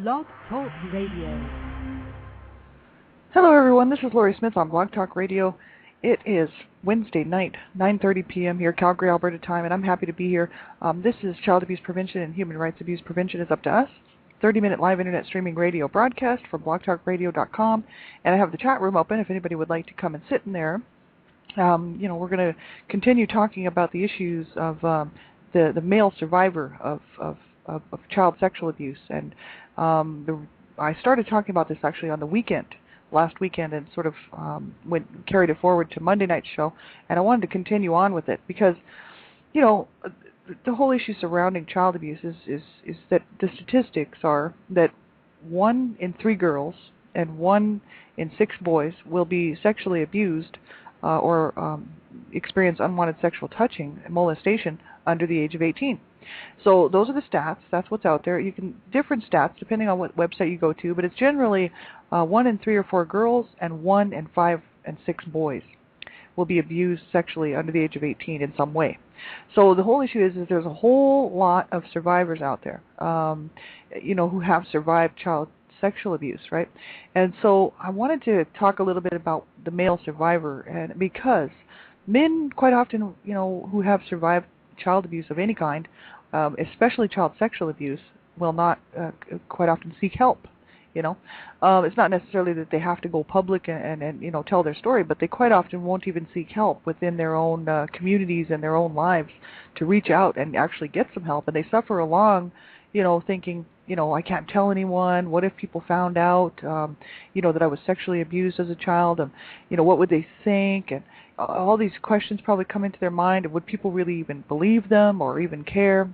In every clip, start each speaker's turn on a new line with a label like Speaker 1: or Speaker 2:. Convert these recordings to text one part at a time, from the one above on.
Speaker 1: Blog Talk Radio.
Speaker 2: Hello everyone, this is Laurie Smith on Blog Talk Radio. It is Wednesday night, 9:30 p.m. here, Calgary, Alberta time, and I'm happy to be here. This is Child Abuse Prevention and Human Rights Abuse Prevention is Up to Us, 30-minute live internet streaming radio broadcast from blogtalkradio.com, and I have the chat room open if anybody would like to come and sit in there. We're going to continue talking about the issues of the male survivor of child sexual abuse, and I started talking about this actually on the last weekend, and sort of carried it forward to Monday night's show, and I wanted to continue on with it because, the whole issue surrounding child abuse is that the statistics are that 1 in 3 girls and 1 in 6 boys will be sexually abused or experience unwanted sexual touching and molestation under the age of 18. So those are the stats. That's what's out there. You can different stats depending on what website you go to, but it's generally 1 in 3 or 4 girls and 1 in 5 and 6 boys will be abused sexually under the age of 18 in some way. So the whole issue is there's a whole lot of survivors out there, who have survived child sexual abuse, right? And so I wanted to talk a little bit about the male survivor, and because men quite often, who have survived child abuse of any kind, especially child sexual abuse, will not quite often seek help. It's not necessarily that they have to go public and tell their story, but they quite often won't even seek help within their own communities and their own lives to reach out and actually get some help. And they suffer along, thinking, I can't tell anyone. What if people found out, that I was sexually abused as a child? What would they think? And all these questions probably come into their mind. Would people really even believe them or even care?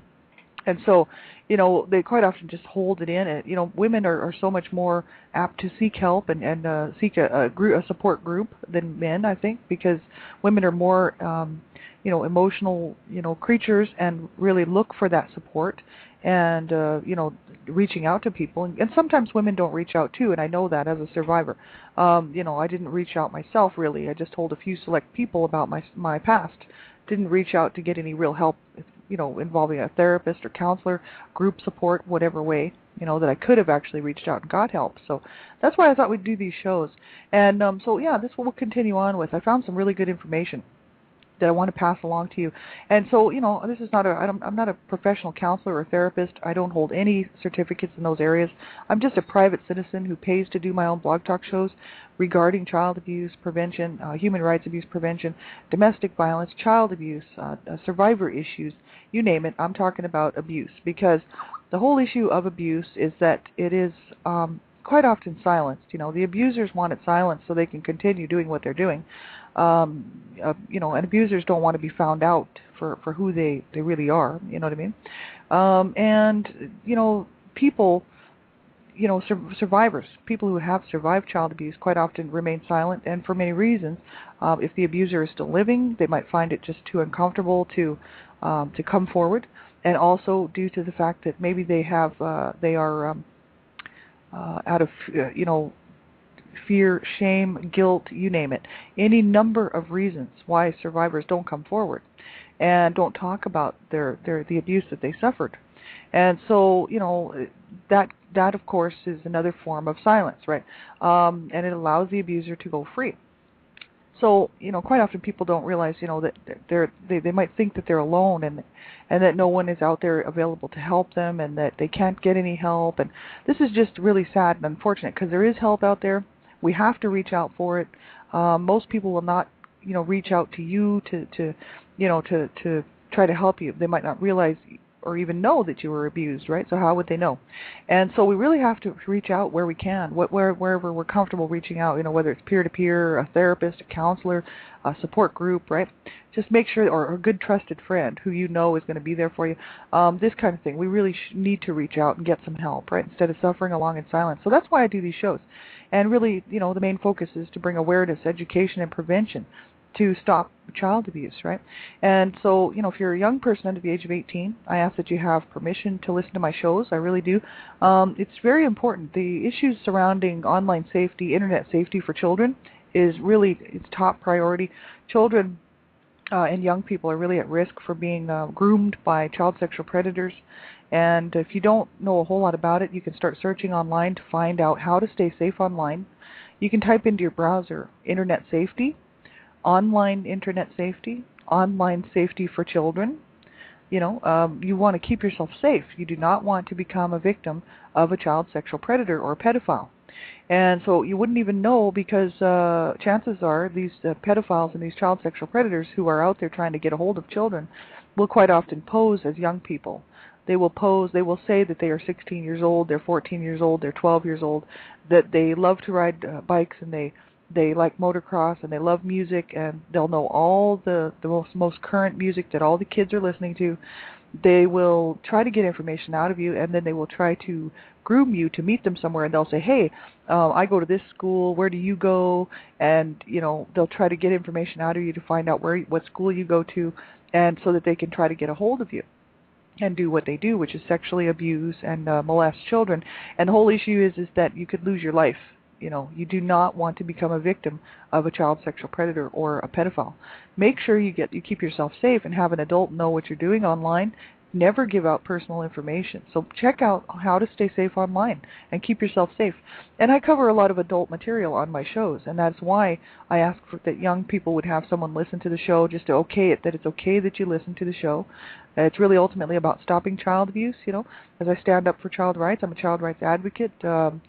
Speaker 2: And so, they quite often just hold it in. And, women are so much more apt to seek help and seek a support group than men, I think, because women are more, emotional, creatures and really look for that support and, reaching out to people. And sometimes women don't reach out too, and I know that as a survivor. I didn't reach out myself, really. I just told a few select people about my past. Didn't reach out to get any real help, involving a therapist or counselor, group support, whatever way, that I could have actually reached out and got help. So that's why I thought we'd do these shows. And this is what we'll continue on with. I found some really good information that I want to pass along to you. And so, this is not I'm not a professional counselor or therapist. I don't hold any certificates in those areas. I'm just a private citizen who pays to do my own blog talk shows regarding child abuse prevention, human rights abuse prevention, domestic violence, child abuse, survivor issues, you name it. I'm talking about abuse, because the whole issue of abuse is that it is quite often silenced. The abusers want it silenced so they can continue doing what they're doing. And abusers don't want to be found out for who they really are, you know what I mean? People, survivors, people who have survived child abuse quite often remain silent, and for many reasons. If the abuser is still living, they might find it just too uncomfortable to come forward, and also due to the fact that maybe they are out of, fear, shame, guilt, you name it. Any number of reasons why survivors don't come forward and don't talk about the abuse that they suffered. And so, that of course is another form of silence, right? And it allows the abuser to go free. So, quite often people don't realize, that they might think that they're alone and that no one is out there available to help them, and that they can't get any help. And this is just really sad and unfortunate, because there is help out there. We have to reach out for it. Most people will not, reach out to you to try to help you. They might not realize or even know that you were abused, right? So how would they know? And so we really have to reach out where we can, wherever we're comfortable reaching out, whether it's peer-to-peer, a therapist, a counselor, a support group, right? Just make sure, or a good trusted friend who is going to be there for you, this kind of thing. We really need to reach out and get some help, right, instead of suffering along in silence. So that's why I do these shows. And really, the main focus is to bring awareness, education, and prevention to stop child abuse, right? And so, if you're a young person under the age of 18, I ask that you have permission to listen to my shows. I really do. It's very important. The issues surrounding online safety, internet safety for children is really its top priority. Children and young people are really at risk for being groomed by child sexual predators And if you don't know a whole lot about it, you can start searching online to find out how to stay safe online. You can type into your browser internet safety, online internet safety, online safety for children. You want to keep yourself safe. You do not want to become a victim of a child sexual predator or a pedophile. And so you wouldn't even know, because chances are these pedophiles and these child sexual predators who are out there trying to get a hold of children will quite often pose as young people. They will say that they are 16 years old, they're 14 years old, they're 12 years old, that they love to ride bikes, and they like motocross, and they love music, and they'll know all the most current music that all the kids are listening to. They will try to get information out of you, and then they will try to groom you to meet them somewhere, and they'll say, hey, I go to this school, where do you go? And they'll try to get information out of you to find out what school you go to, and so that they can try to get a hold of you and do what they do, which is sexually abuse and molest children. And the whole issue is that you could lose your life. You do not want to become a victim of a child sexual predator or a pedophile. Make sure you keep yourself safe and have an adult know what you're doing online. Never give out personal information. So check out how to stay safe online and keep yourself safe. And I cover a lot of adult material on my shows, and that's why I ask that young people would have someone listen to the show, just to okay it, that it's okay that you listen to the show. It's really ultimately about stopping child abuse. As I stand up for child rights, I'm a child rights advocate. I'm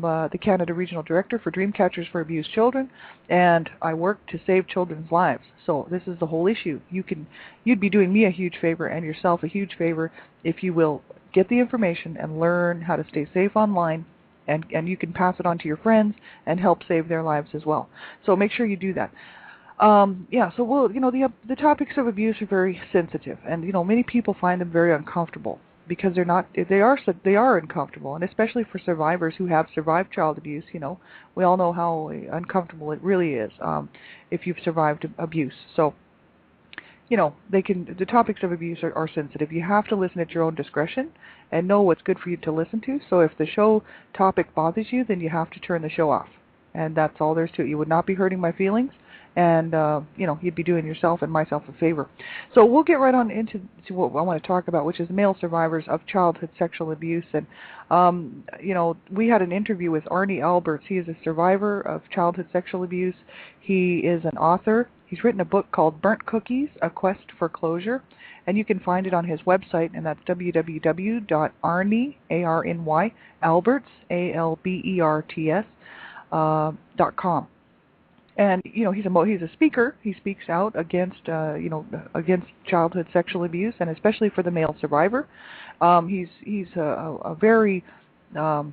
Speaker 2: the Canada Regional Director for Dreamcatchers for Abused Children, and I work to save children's lives. So this is the whole issue. You'd be doing me a huge favor and yourself a huge favor if you will get the information and learn how to stay safe online, and you can pass it on to your friends and help save their lives as well. So make sure you do that. So the topics of abuse are very sensitive, and many people find them very uncomfortable, because they are uncomfortable, and especially for survivors who have survived child abuse. We all know how uncomfortable it really is if you've survived abuse. So the topics of abuse are sensitive. You have to listen at your own discretion and know what's good for you to listen to. So if the show topic bothers you, then you have to turn the show off, and that's all there's to it. You would not be hurting my feelings, and you'd be doing yourself and myself a favor. So we'll get right on into what I want to talk about, which is male survivors of childhood sexual abuse. And we had an interview with Arnie Alberts. He is a survivor of childhood sexual abuse. He is an author. He's written a book called Burnt Cookies: A Quest for Closure, and you can find it on his website, and that's www.arny, A-R-N-Y, Alberts, A-L-B-E-R-T-S, .com. And he's a speaker. He speaks out against against childhood sexual abuse, and especially for the male survivor. He's a very the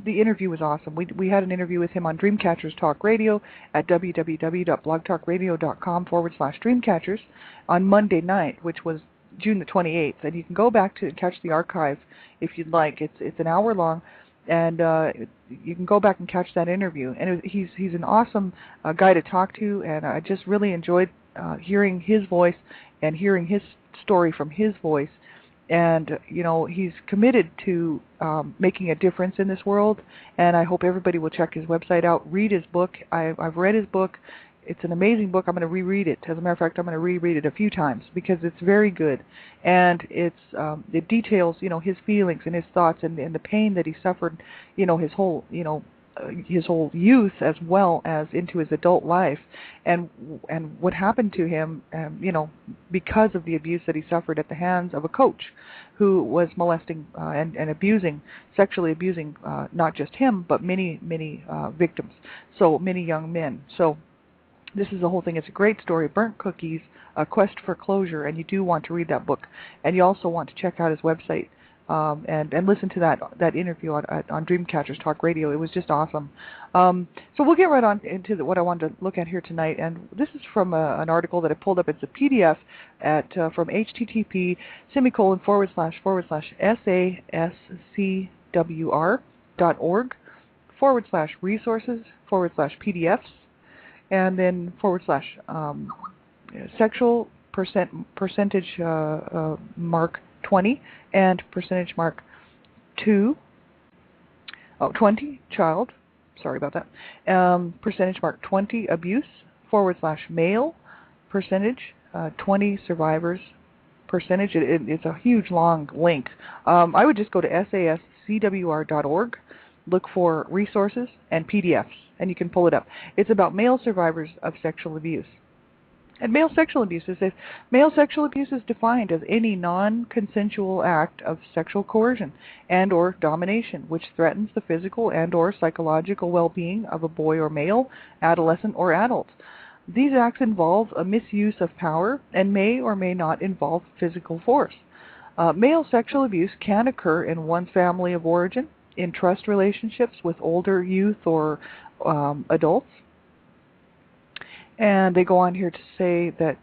Speaker 2: interview was awesome. We had an interview with him on Dreamcatchers Talk Radio at www.blogtalkradio.com/Dreamcatchers on Monday night, which was June the 28th. And you can go back to catch the archive if you'd like. It's an hour long. And you can go back and catch that interview. And he's an awesome guy to talk to, and I just really enjoyed hearing his voice and hearing his story from his voice. And he's committed to making a difference in this world. And I hope everybody will check his website out, read his book. I've read his book. It's an amazing book. I'm going to reread it. As a matter of fact, I'm going to reread it a few times because it's very good, and it details his feelings and his thoughts and the pain that he suffered, his whole youth as well as into his adult life, and what happened to him, because of the abuse that he suffered at the hands of a coach who was molesting and sexually abusing not just him but many victims, so many young men. So this is the whole thing. It's a great story, Burnt Cookies: A Quest for Closure, and you do want to read that book. And you also want to check out his website and listen to that interview on Dreamcatchers Talk Radio. It was just awesome. So we'll get right on into what I wanted to look at here tonight. And this is from an article that I pulled up. It's a PDF from http://sascwr.org/resources/PDFs. And then /sexual percentage mark 20 and percentage mark 20 child, sorry about that, percentage mark 20 abuse /male percentage 20 survivors percentage. It's a huge, long link. I would just go to sascwr.org, look for resources and PDFs, and you can pull it up. It's about male survivors of sexual abuse. And male sexual abuse is defined as any non-consensual act of sexual coercion and or domination which threatens the physical and or psychological well-being of a boy or male, adolescent or adult. These acts involve a misuse of power and may or may not involve physical force. Male sexual abuse can occur in one's family of origin, in trust relationships with older youth or adults. And they go on here to say that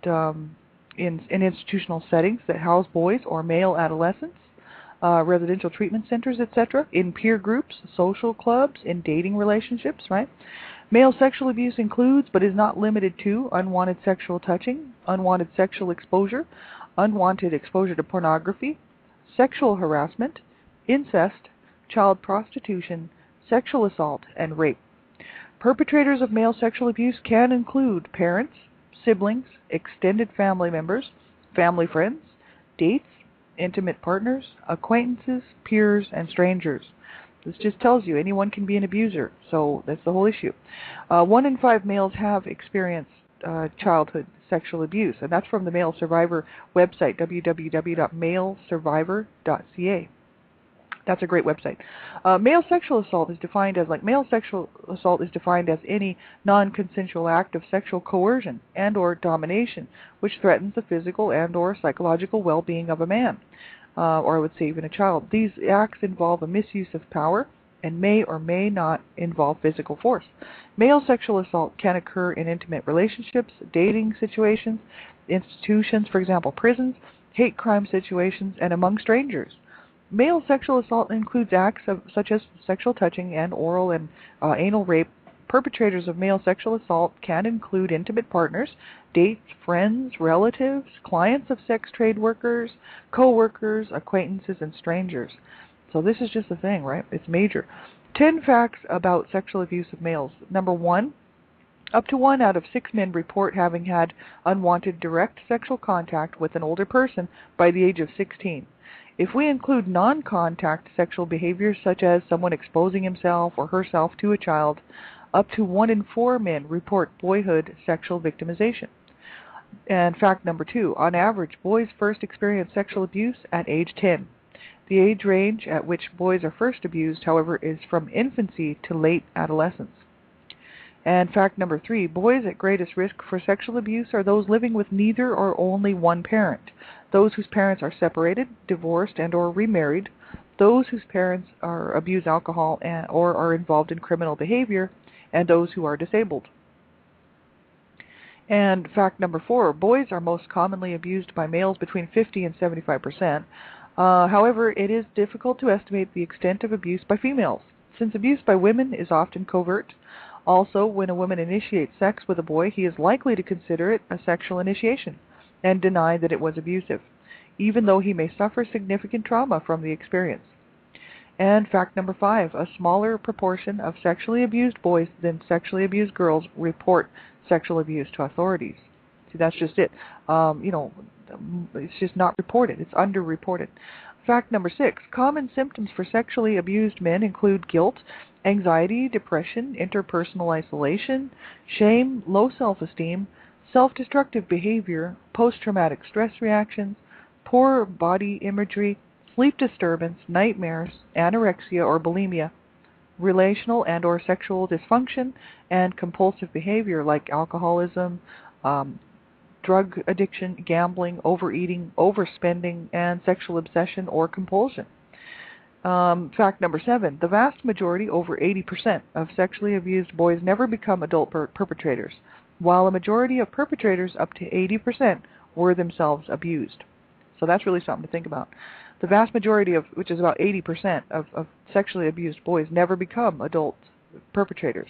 Speaker 2: in institutional settings that house boys or male adolescents, residential treatment centers, etc., in peer groups, social clubs, in dating relationships, right? Male sexual abuse includes, but is not limited to, unwanted sexual touching, unwanted sexual exposure, unwanted exposure to pornography, sexual harassment, incest, child prostitution, sexual assault, and rape. Perpetrators of male sexual abuse can include parents, siblings, extended family members, family friends, dates, intimate partners, acquaintances, peers, and strangers. This just tells you anyone can be an abuser, so that's the whole issue. 1 in 5 males have experienced childhood sexual abuse, and that's from the Male Survivor website, www.malesurvivor.ca. That's a great website. Male sexual assault is defined as any non-consensual act of sexual coercion and or domination which threatens the physical and or psychological well-being of a man, or I would say even a child. These acts involve a misuse of power and may or may not involve physical force. Male sexual assault can occur in intimate relationships, dating situations, institutions, for example, prisons, hate crime situations, and among strangers. Male sexual assault includes acts such as sexual touching and oral and anal rape. Perpetrators of male sexual assault can include intimate partners, dates, friends, relatives, clients of sex trade workers, co-workers, acquaintances, and strangers. So this is just the thing, right? It's major. 10 facts about sexual abuse of males. Number 1, up to 1 out of 6 men report having had unwanted direct sexual contact with an older person by the age of 16. If we include non-contact sexual behaviors such as someone exposing himself or herself to a child, up to 1 in 4 men report boyhood sexual victimization. And fact number 2, on average, boys first experience sexual abuse at age 10. The age range at which boys are first abused, however, is from infancy to late adolescence. And fact number 3, boys at greatest risk for sexual abuse are those living with neither or only one parent, those whose parents are separated, divorced, and or remarried, those whose parents abuse alcohol or are involved in criminal behavior, and those who are disabled. And fact number 4, boys are most commonly abused by males between 50 and 75%. However, it is difficult to estimate the extent of abuse by females, since abuse by women is often covert. Also, when a woman initiates sex with a boy, he is likely to consider it a sexual initiation and deny that it was abusive, even though he may suffer significant trauma from the experience. And fact number 5, a smaller proportion of sexually abused boys than sexually abused girls report sexual abuse to authorities. See, that's just it. It's just not reported. It's underreported. Fact number 6, common symptoms for sexually abused men include guilt, anxiety, depression, interpersonal isolation, shame, low self-esteem, self-destructive behavior, post-traumatic stress reactions, poor body imagery, sleep disturbance, nightmares, anorexia or bulimia, relational and or sexual dysfunction, and compulsive behavior like alcoholism, drug addiction, gambling, overeating, overspending, and sexual obsession or compulsion. Fact number 7, the vast majority, over 80%, of sexually abused boys never become adult perpetrators, while a majority of perpetrators, up to 80%, were themselves abused. So that's really something to think about. The vast majority of, which is about 80% of sexually abused boys, never become adult perpetrators.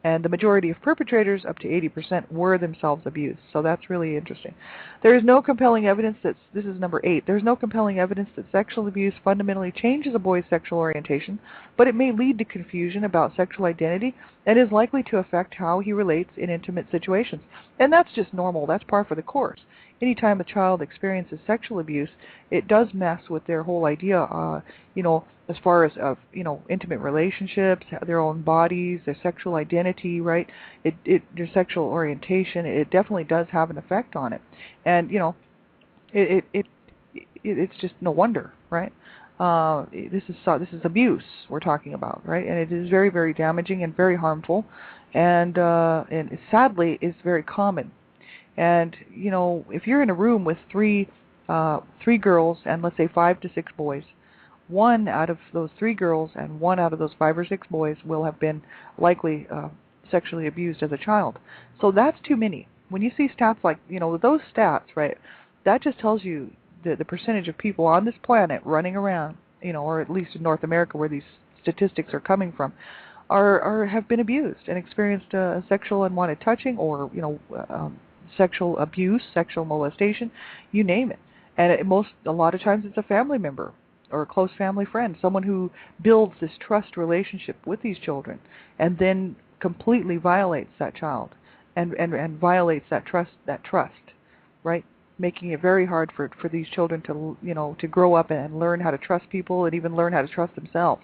Speaker 2: And the majority of perpetrators, up to 80%, were themselves abused. So that's really interesting. There is no compelling evidence that, this is number 8, there is no compelling evidence that sexual abuse fundamentally changes a boy's sexual orientation, but it may lead to confusion about sexual identity and is likely to affect how he relates in intimate situations. And that's just normal. That's par for the course. Anytime a child experiences sexual abuse, it does mess with their whole idea, as far as intimate relationships, their own bodies, their sexual identity, right? Their sexual orientation. It definitely does have an effect on it, and it's just no wonder, right? This is abuse we're talking about, right? And it is very, very damaging and very harmful, and sadly is very common. And if you're in a room with three girls and let's say 5 to 6 boys, one out of those 3 girls and one out of those 5 or 6 boys will have been likely sexually abused as a child. So that's too many. When you see stats like those stats, right? That just tells you the percentage of people on this planet running around, or at least in North America where these statistics are coming from, are have been abused and experienced sexual unwanted touching or sexual abuse, sexual molestation, you name it. And a lot of times it's a family member or a close family friend, someone who builds this trust relationship with these children and then completely violates that child and violates that trust, right? Making it very hard for these children to grow up and learn how to trust people and even learn how to trust themselves.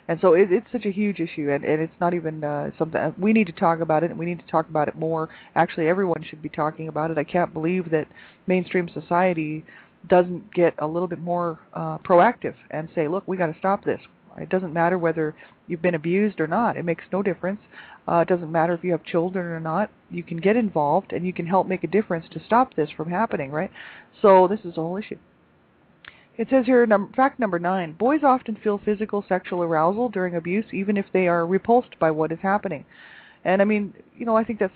Speaker 2: And so it's such a huge issue, and it's not even something we need to talk about it, and we need to talk about it more. Actually, everyone should be talking about it. I can't believe that mainstream society doesn't get a little bit more proactive and say, look, we got to stop this. It doesn't matter whether you've been abused or not. It makes no difference. It doesn't matter if you have children or not. You can get involved, and you can help make a difference to stop this from happening, right? So this is the whole issue. It says here, fact number 9, boys often feel physical sexual arousal during abuse even if they are repulsed by what is happening. And I mean, I think that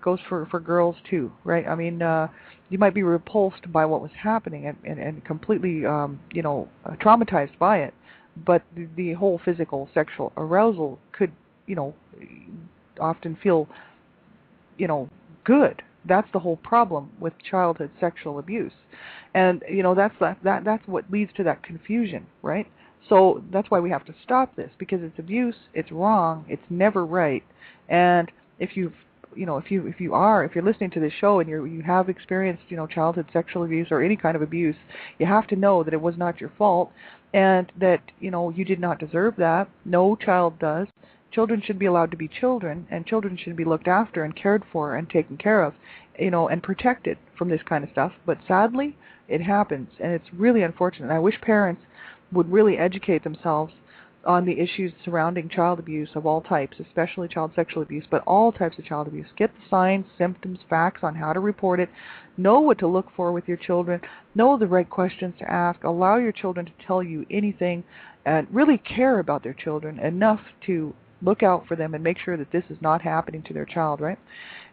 Speaker 2: goes for girls too, right? I mean, you might be repulsed by what was happening and completely, traumatized by it, but the whole physical sexual arousal could, often feel, good. That's the whole problem with childhood sexual abuse. And, that's what leads to that confusion, right? So that's why we have to stop this, because it's abuse, it's wrong, it's never right. And if you're listening to this show and you have experienced, childhood sexual abuse or any kind of abuse, you have to know that it was not your fault and that, you did not deserve that. No child does. Children should be allowed to be children, and children should be looked after and cared for and taken care of, and protected from this kind of stuff. But sadly, it happens, and it's really unfortunate. I wish parents would really educate themselves on the issues surrounding child abuse of all types, especially child sexual abuse, but all types of child abuse. Get the signs, symptoms, facts on how to report it. Know what to look for with your children. Know the right questions to ask. Allow your children to tell you anything, and really care about their children enough to look out for them and make sure that this is not happening to their child, right?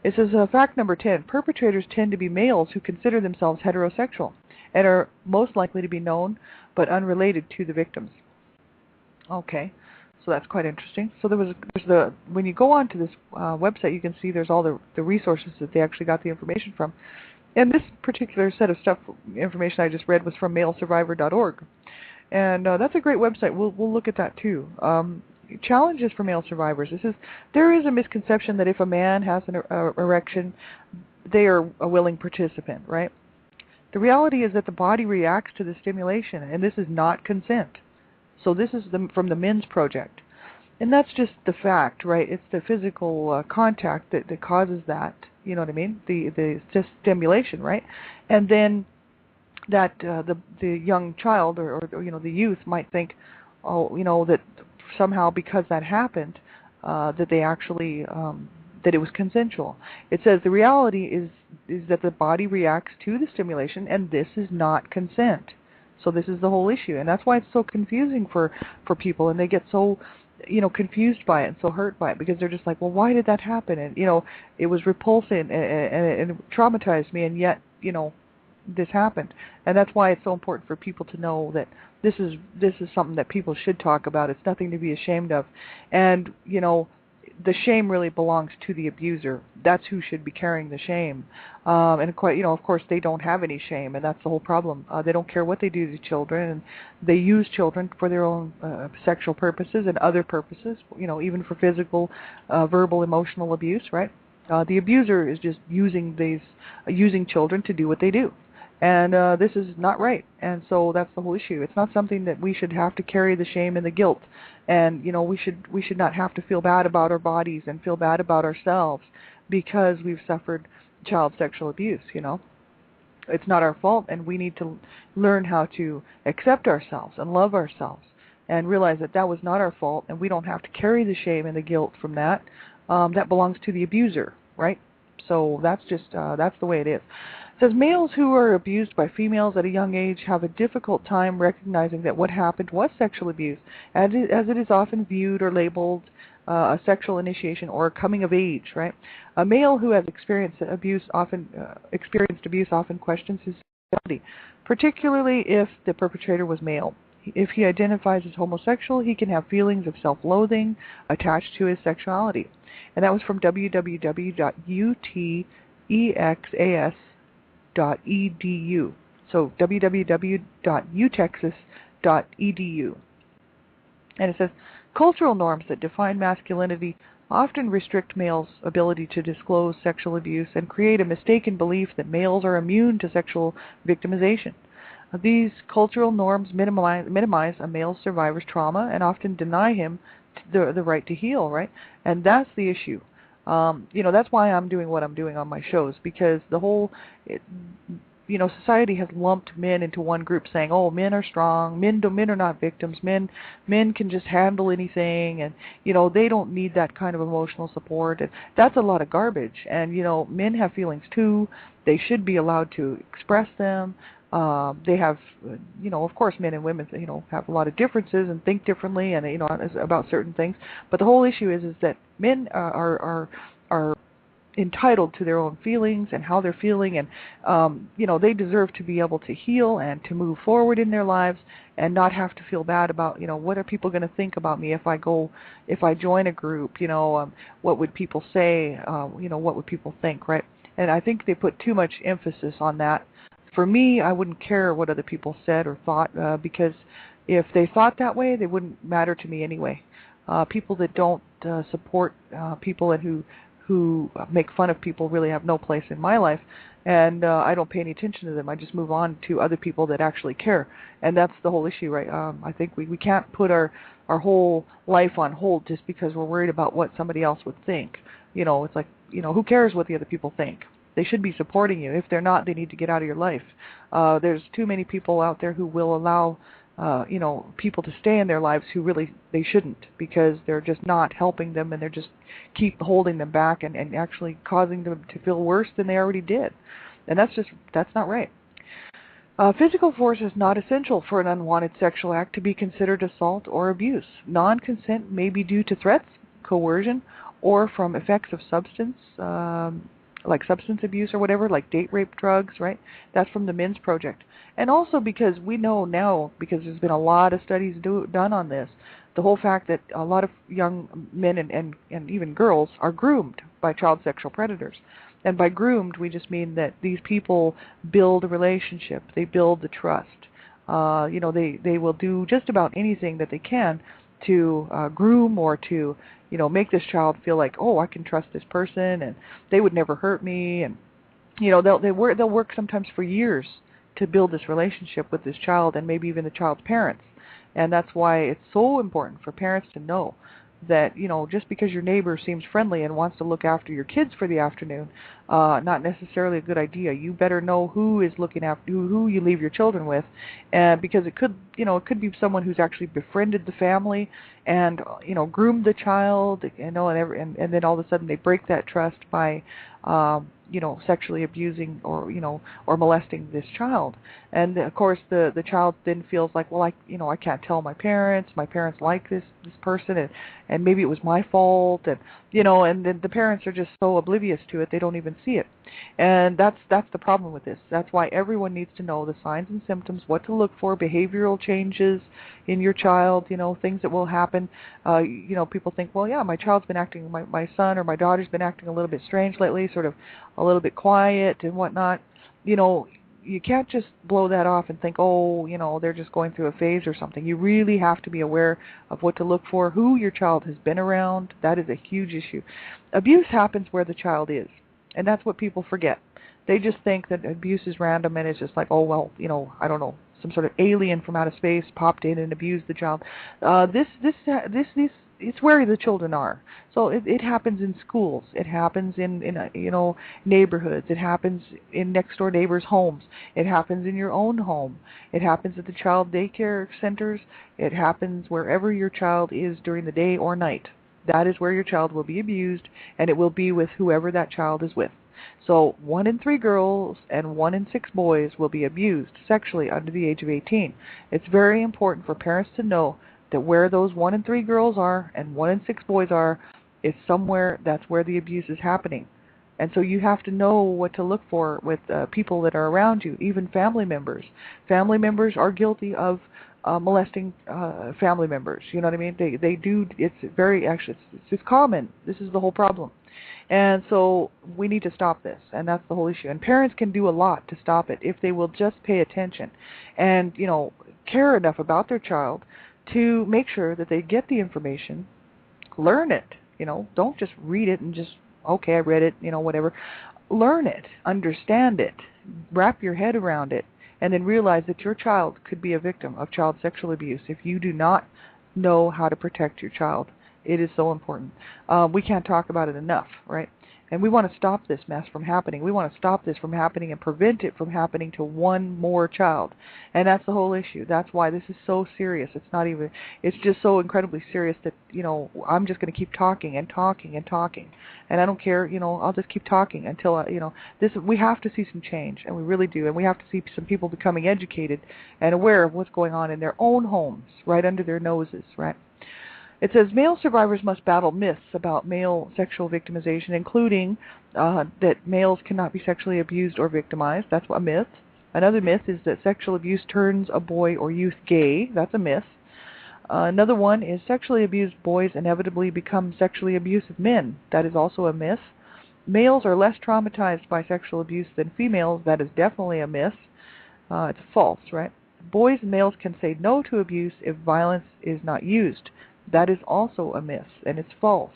Speaker 2: It says, fact number 10, perpetrators tend to be males who consider themselves heterosexual and are most likely to be known but unrelated to the victims. Okay, so that's quite interesting. So when you go onto this website, you can see there's all the resources that they actually got the information from. And this particular set of information I just read was from malesurvivor.org. And that's a great website. We'll look at that too. Challenges for male survivors. There is a misconception that if a man has an erection, they are a willing participant, right? The reality is that the body reacts to the stimulation, and this is not consent. So this is from the Men's Project. And that's just the fact, right? It's the physical contact that causes that, you know what I mean? The stimulation, right? And then that the young child or the youth might think, that somehow because that happened, that they actually that it was consensual. It says the reality is that the body reacts to the stimulation, and this is not consent. So this is the whole issue, and that's why it's so confusing for people, and they get so confused by it and so hurt by it, because they're just like, well, why did that happen? And it was repulsive and it traumatized me, and yet this happened. And that's why it's so important for people to know that this is something that people should talk about. It's nothing to be ashamed of. And the shame really belongs to the abuser. That's who should be carrying the shame. And quite, of course, they don't have any shame, and that's the whole problem. They don't care what they do to children, and they use children for their own sexual purposes and other purposes. Even for physical, verbal, emotional abuse. Right? The abuser is just using children to do what they do. And this is not right. And so that's the whole issue. It's not something that we should have to carry the shame and the guilt. And we should not have to feel bad about our bodies and feel bad about ourselves because we've suffered child sexual abuse. It's not our fault, and we need to learn how to accept ourselves and love ourselves and realize that that was not our fault, and we don't have to carry the shame and the guilt from that. That belongs to the abuser, right? So that's just that's the way it is. It says males who are abused by females at a young age have a difficult time recognizing that what happened was sexual abuse, as it is often viewed or labeled a sexual initiation or a coming of age. Right? A male who has experienced abuse often questions his sexuality, particularly if the perpetrator was male. If he identifies as homosexual, he can have feelings of self-loathing attached to his sexuality. And that was from www.utexas.edu. So www.utexas.edu. And it says, cultural norms that define masculinity often restrict males' ability to disclose sexual abuse and create a mistaken belief that males are immune to sexual victimization. These cultural norms minimize a male survivor's trauma and often deny him the right to heal, right? And that's the issue. That's why I'm doing what I'm doing on my shows, because the whole, society has lumped men into one group, saying, "Oh, men are strong. Men are not victims. Men can just handle anything, and they don't need that kind of emotional support." And that's a lot of garbage. And men have feelings too. They should be allowed to express them. They have, of course, men and women, have a lot of differences and think differently, and about certain things. But the whole issue is that men are entitled to their own feelings and how they're feeling, and they deserve to be able to heal and to move forward in their lives and not have to feel bad about what are people going to think about me if I join a group. What would people say? What would people think, right? And I think they put too much emphasis on that. For me, I wouldn't care what other people said or thought, because if they thought that way, they wouldn't matter to me anyway. People that don't support people and who make fun of people really have no place in my life, and I don't pay any attention to them. I just move on to other people that actually care, and that's the whole issue, right? I think we can't put our whole life on hold just because we're worried about what somebody else would think. It's like, who cares what the other people think? They should be supporting you. If they're not, they need to get out of your life. There's too many people out there who will allow, people to stay in their lives who really they shouldn't, because they're just not helping them, and they're just keep holding them back and actually causing them to feel worse than they already did. And that's not right. Physical force is not essential for an unwanted sexual act to be considered assault or abuse. Non-consent may be due to threats, coercion, or from effects of substance, like substance abuse or whatever, like date rape, drugs, right? That's from the Men's Project. And also because we know now, because there's been a lot of studies done on this, the whole fact that a lot of young men and even girls are groomed by child sexual predators. And by groomed, we just mean that these people build a relationship. They build the trust. They will do just about anything that they can to groom or to make this child feel like, oh, I can trust this person, and they would never hurt me, and they'll work sometimes for years to build this relationship with this child and maybe even the child's parents. And that's why it's so important for parents to know that, just because your neighbor seems friendly and wants to look after your kids for the afternoon, not necessarily a good idea. You better know who is looking after who you leave your children with, because it could be someone who's actually befriended the family and groomed the child, and then all of a sudden they break that trust by sexually abusing or molesting this child. And of course the child then feels like, well, I can't tell my parents like this person, and maybe it was my fault, and then the parents are just so oblivious to it, they don't even even see it. And that's the problem with this. That's why everyone needs to know the signs and symptoms, what to look for, behavioral changes in your child, things that will happen. People think, well, yeah, my child's been acting, my son or my daughter's been acting a little bit strange lately, sort of a little bit quiet and whatnot. You can't just blow that off and think, oh, they're just going through a phase or something. You really have to be aware of what to look for, who your child has been around. That is a huge issue. Abuse happens where the child is, and that's what people forget. They just think that abuse is random and it's just like, oh, well, I don't know, some sort of alien from outer space popped in and abused the child. It's where the children are. So it happens in schools. It happens in neighborhoods. It happens in next door neighbors' homes. It happens in your own home. It happens at the child daycare centers. It happens wherever your child is during the day or night. That is where your child will be abused, and it will be with whoever that child is with. So 1 in 3 girls and 1 in 6 boys will be abused sexually under the age of 18. It's very important for parents to know that where those 1 in 3 girls are and 1 in 6 boys are is somewhere that's where the abuse is happening. And so you have to know what to look for with people that are around you, even family members. Family members are guilty of molesting family members. You know what I mean? They do. It's very actually it's common. This is the whole problem. And so we need to stop this, and that's the whole issue. And parents can do a lot to stop it if they will just pay attention and care enough about their child to make sure that they get the information, learn it. Don't just read it and just, okay, I read it, whatever. Learn it, understand it, wrap your head around it, and then realize that your child could be a victim of child sexual abuse if you do not know how to protect your child. It is so important. We can't talk about it enough, right? And we want to stop this mess from happening. We want to stop this from happening and prevent it from happening to one more child. And that's the whole issue. That's why this is so serious. It's just so incredibly serious that, I'm just going to keep talking and talking and talking. And I don't care, I'll just keep talking until, we have to see some change, and we really do. And we have to see some people becoming educated and aware of what's going on in their own homes, right under their noses, right? It says male survivors must battle myths about male sexual victimization, including that males cannot be sexually abused or victimized. That's a myth. Another myth is that sexual abuse turns a boy or youth gay. That's a myth. Another one is sexually abused boys inevitably become sexually abusive men. That is also a myth. Males are less traumatized by sexual abuse than females. That is definitely a myth. It's false, right? Boys and males can say no to abuse if violence is not used. That is also a myth, and it's false.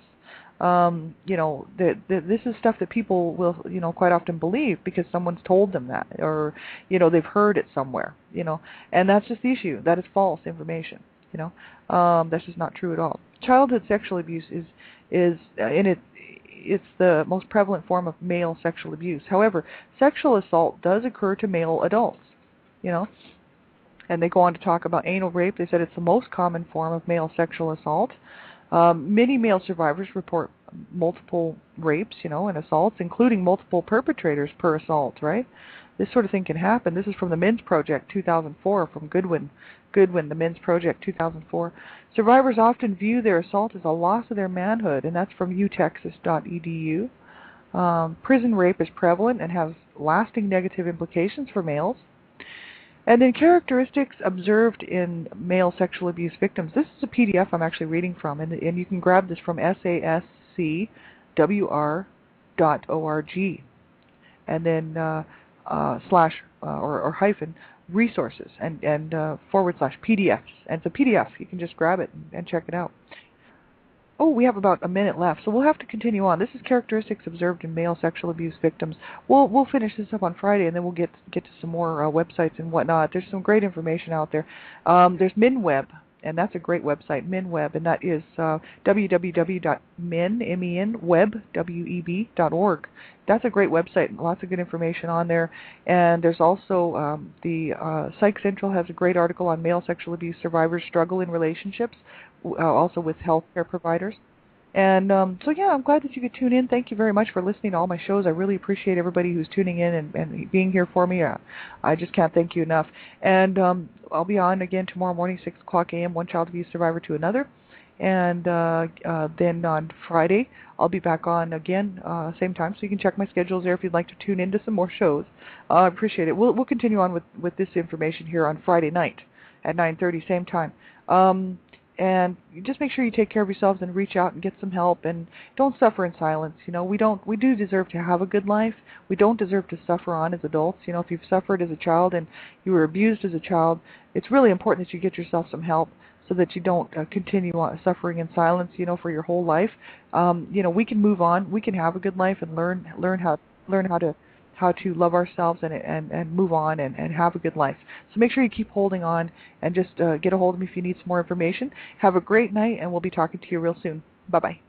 Speaker 2: This is stuff that people will, quite often believe because someone's told them that, or, they've heard it somewhere, and that's just the issue. That is false information, that's just not true at all. Childhood sexual abuse it's the most prevalent form of male sexual abuse. However, sexual assault does occur to male adults, And they go on to talk about anal rape. They said it's the most common form of male sexual assault. Many male survivors report multiple rapes, and assaults, including multiple perpetrators per assault, right? This sort of thing can happen. This is from the Men's Project 2004, from Goodwin, the Men's Project 2004. Survivors often view their assault as a loss of their manhood, and that's from utexas.edu. Prison rape is prevalent and has lasting negative implications for males. And then characteristics observed in male sexual abuse victims. This is a PDF I'm actually reading from, and you can grab this from sascwr.org, and then slash or hyphen resources and / PDFs. And it's a PDF. You can just grab it and check it out. Oh, we have about a minute left, so we'll have to continue on. This is characteristics observed in male sexual abuse victims. We'll finish this up on Friday, and then we'll get to some more websites and whatnot. There's some great information out there. There's MinWeb, and that's a great website, MinWeb, and that is www.menweb.org. That's a great website, lots of good information on there. And there's also the Psych Central has a great article on male sexual abuse survivors' struggle in relationships, also with healthcare providers. And so, yeah, I'm glad that you could tune in. Thank you very much for listening to all my shows. I really appreciate everybody who's tuning in and being here for me. I just can't thank you enough. And I'll be on again tomorrow morning, 6 o'clock a.m., one child abuse survivor to another. And then on Friday, I'll be back on again, same time, so you can check my schedules there if you'd like to tune into some more shows. I appreciate it. We'll continue on with this information here on Friday night at 9:30, same time. And just make sure you take care of yourselves and reach out and get some help, and don't suffer in silence. We do deserve to have a good life. We don't deserve to suffer on as adults. If you've suffered as a child and you were abused as a child, it's really important that you get yourself some help so that you don't continue suffering in silence, for your whole life. We can move on. We can have a good life and learn how to love ourselves and move on and have a good life. So make sure you keep holding on and just get a hold of me if you need some more information. Have a great night, and we'll be talking to you real soon. Bye-bye.